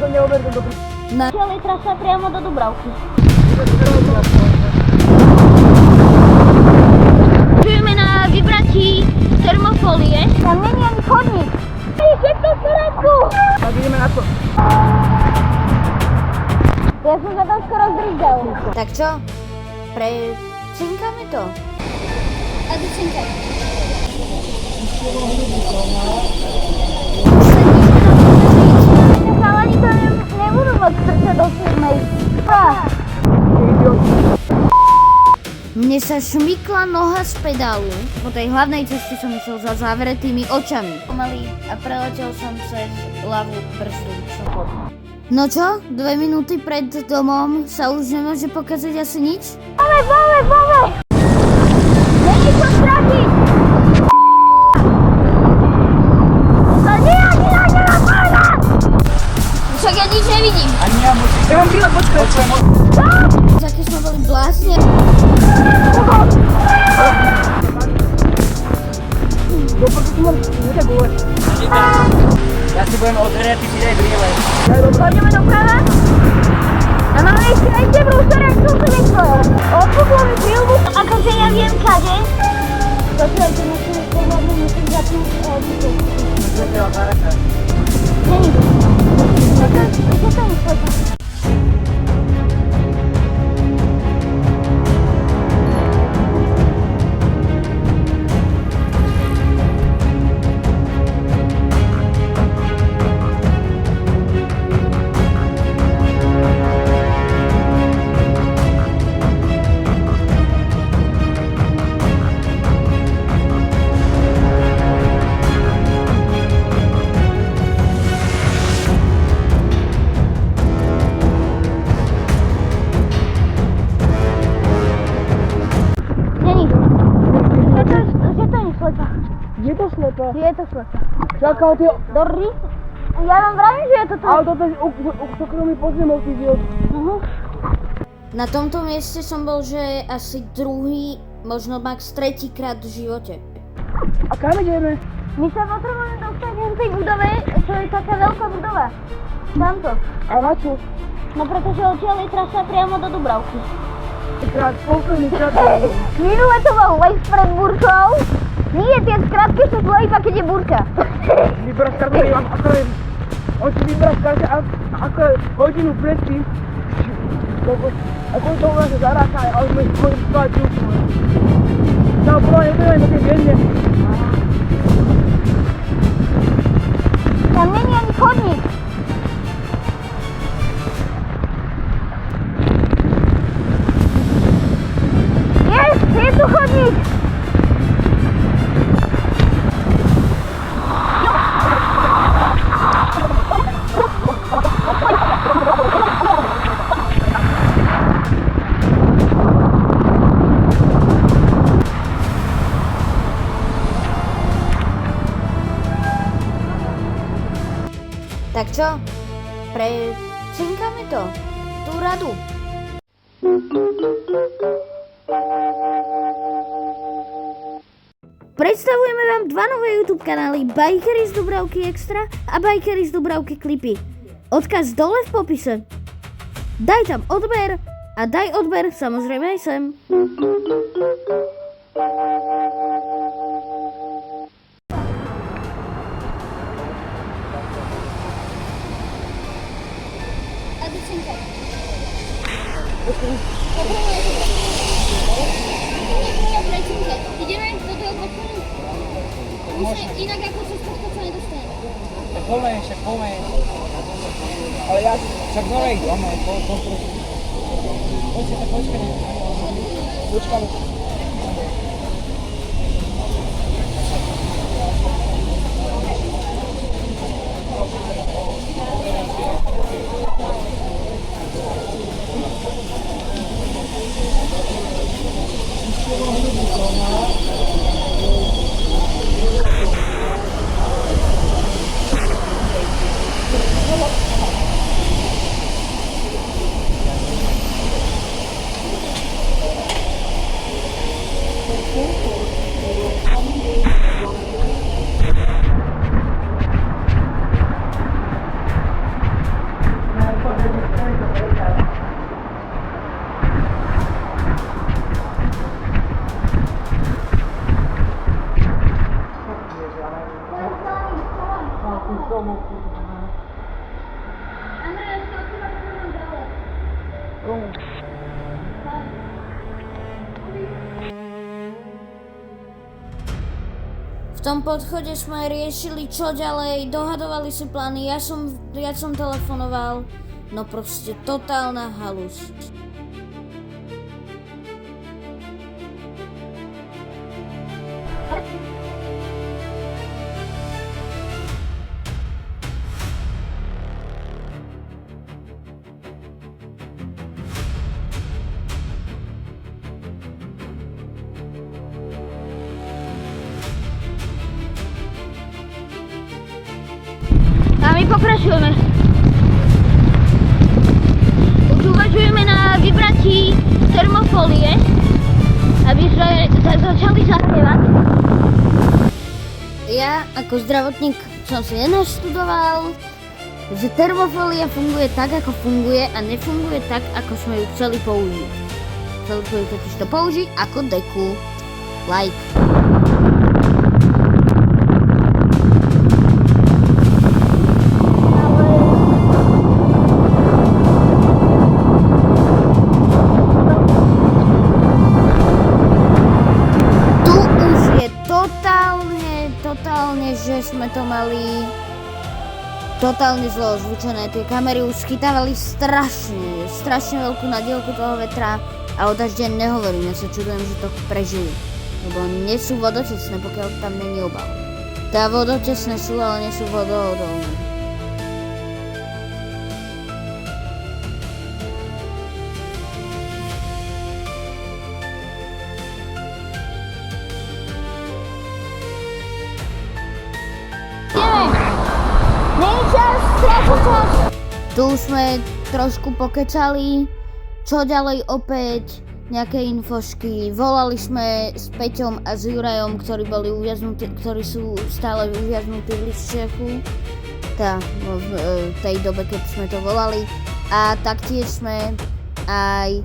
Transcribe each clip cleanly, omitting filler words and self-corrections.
Celý trasa priamo do Dubravky. Čujeme na vybratí termofólie. Tam není ani chodník. Všetko v poriadku. Tak ideme na to. Ja som sa tam skoro zdržal. Tak čo? Precinkame to? A ty cinkaj. Chalani to nebudú moc sa do firmy. Mne sa šmykla noha z pedálu. Po tej hlavnej ceste som išiel za zavretými očami. Pomaly a preletel som cez ľavú brzdu. No čo? 2 minúty pred domom sa už nemôže pokaziť asi nič? Bome! Není čo stratiť! Však ja nič nevidím. Ani ja musím. Ja mám bíle, počkaj. Také sme boli blázne. Ja si budem odrieť, ty si daj brýle. Poďme doprava. A máme ešte aj tebrú, ktoré som sa nechcel. Odpuklo mi prílbu. Akože ja viem kade. Počujete, musím zapnúť odpuklu. Není. Čo to je svetlo? Je to slepa? Je to slepa. Čaká, ty... Dorri? Ja vám vravím, že je to tu. Ale toto je súkromný podzemok, ty idiot. Na tomto mieste som bol, že asi druhý, možno max 3. krát v živote. A kam ideme? My sa potrebujeme dostať len tej budove, čo je taká veľká budova. Tamto. A na čo? No pretože odtiaľ je trasa priamo do Dubravky. Krát, posledný krát. Minule to bol les pred búrkou. Nie, tie skratky sú zle iba keď je búrka. Vybrať kartu, on si vybrať kartu ako hodinu predtým. Ako to u nás zaráka, ale sme chodili spávať ľudí. Čau, bolo, nebudeme do tej viedne. Tam není ani chodník. Je tu chodník. Tak čo? Precinkame to? Tú radu? Predstavujeme vám 2 nové YouTube kanály Bikery z Dubravky Extra a Bikery z Dubravky Klipy. Odkaz dole v popise. Daj tam odber a daj odber samozrejme aj sem. A ty cinkaj. Ideme do toho kopu. Inak ako cez kopu sa nedostaneme. Tak pomeň. Ale ja však dole idem, ale počkaj. Počkaj. tom podchode sme riešili čo ďalej, dohadovali si plány, ja som telefonoval, no proste totálna halus. A my pokračujeme. Už uvažujeme na vybratí termofólie, aby sme začali zahrievať. Ja ako zdravotník som si nenaštudoval, že termofólia funguje tak, ako funguje a nefunguje tak, ako sme ju chceli použiť. Chceli sme ju totiž to použiť ako deku. Like. Totálne, že sme to mali totálne zlo ozvučené. Tie kamery už schytávali strašne veľkú nadielku toho vetra a o dažde nehovorím, ja sa čudujem, že to prežili. Lebo nie sú vodotesné, pokiaľ tam není obal. Tá vodotesné sú, ale nie sú vodoodolné. Tu sme trošku pokecali, čo ďalej opäť, nejaké infošky. Volali sme s Peťom a s Jurajom, ktorí sú stále uviaznutí v Liščiaku. V tej dobe, keď sme to volali. A taktiež sme aj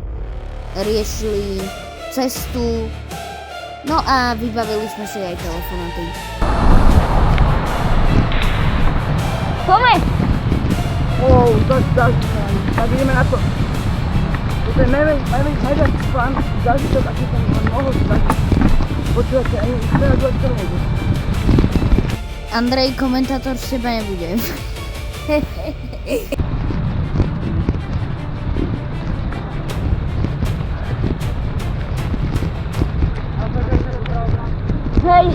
riešili cestu. No a vybavili sme si aj telefonáty. Poďme! Tak ideme na to. To je najväčší plán, zážitok, aký som mohol zažiť. Počúvate, aj už teraz dôležité nejde. Andrej, komentátor z teba nebude. Hej!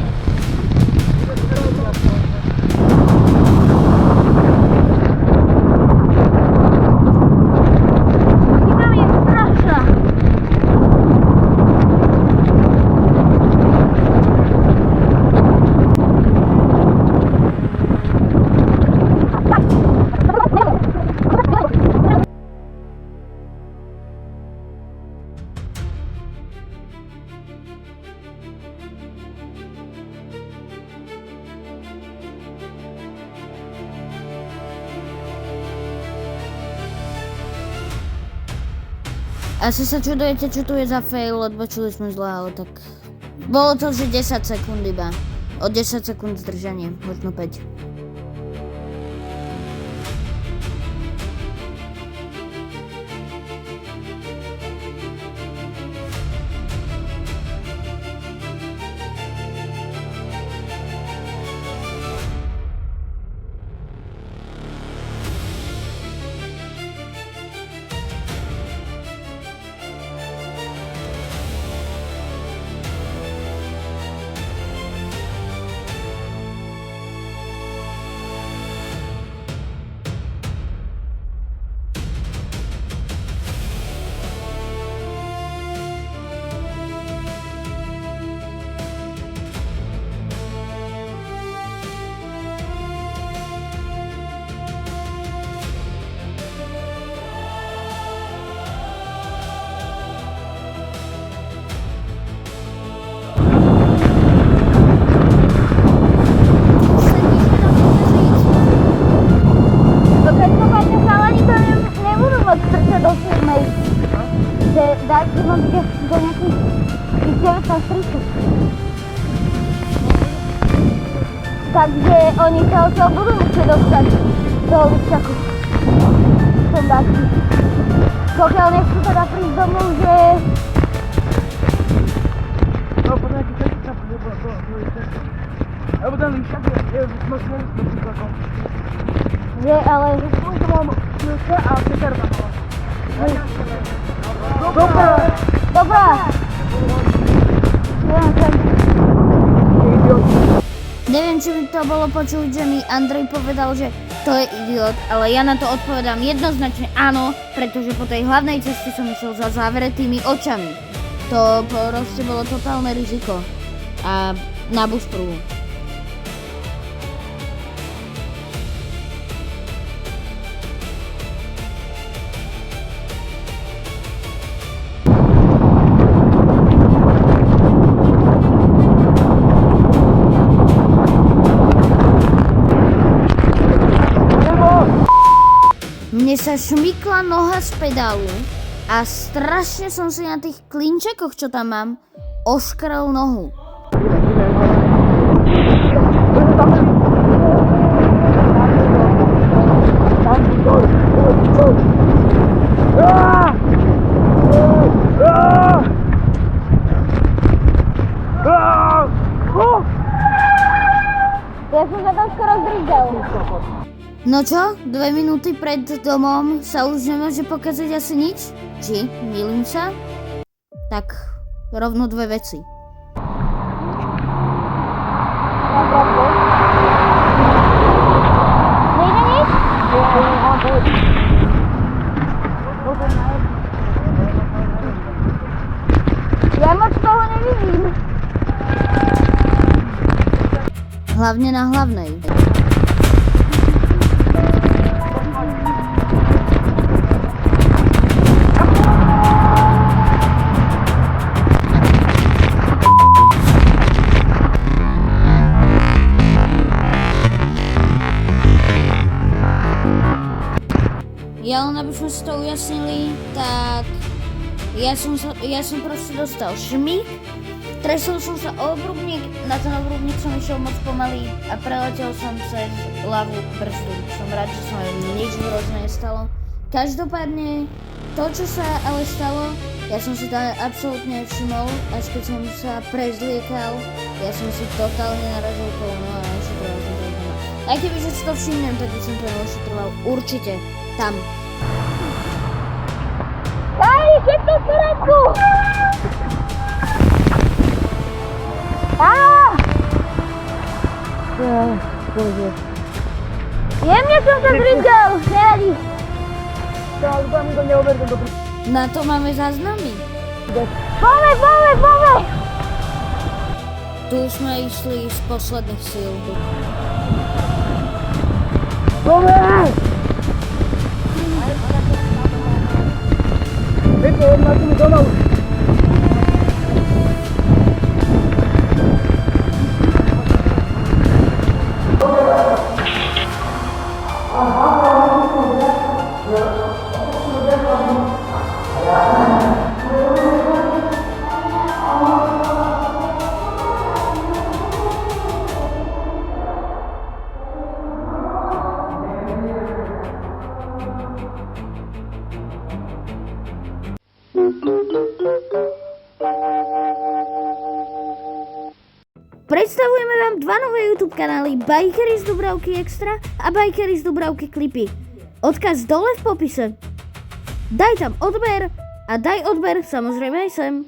Asi sa čudujete, čo tu je za fail, odbočili sme zle, ale tak... Bolo to, že 10 sekúnd iba. O 10 sekúnd zdržanie, možno 5. Dajte mám do nejakých 19:30. Takže oni sa odtiaľ budú musieť dostať do Lišťaku. Som taký. Pokiaľ nechcú teda prísť domov, že... No, podľa nejaký cesty sa bude. A Neviem, či by to bolo počuť, že mi Andrej povedal, že to je idiot, ale ja na to odpovedám jednoznačne áno, pretože po tej hlavnej ceste som išiel za zavretými očami. To proste bolo totálne riziko. A na buspruhu. Mne sa šmykla noha z pedálu a strašne som si na tých klinčekoch, čo tam mám, oškrel nohu. Ja som sa tam skoro zdrígal. No čo, 2 minúty pred domom sa už nemôže pokazať asi nič? Či, mýlim sa? Tak, rovno 2 veci. Nejde nič? Ja moc toho nevidím. Hlavne na hlavnej. Ja len aby sme si to ujasnili, tak ja som proste dostal šmík, tresol som sa o obrubník, na ten obrubník som išiel moc pomaly a preletel som cez ľavú brzdu. Som rád, že sa mi nič hrozné nestalo. Každopádne to, čo sa ale stalo, ja som si to absolútne všimol, až keď som sa prezliekal, ja som si totálne narazil koleno a ošetroval som to doma. Aj keby že si to všimnem, tak by som to neošetroval určite tam. Aj, všetko v poriadku! Áno! Jemne som sa zdrígal, nevadí. Na to máme záznamy. Poďme! Tu sme išli z posledných síl. Predstavujeme vám 2 nové YouTube kanály Bikery z Dubravky Extra a Bikery z Dubravky Klipy. Odkaz dole v popise. Daj tam odber a daj odber samozrejme aj sem.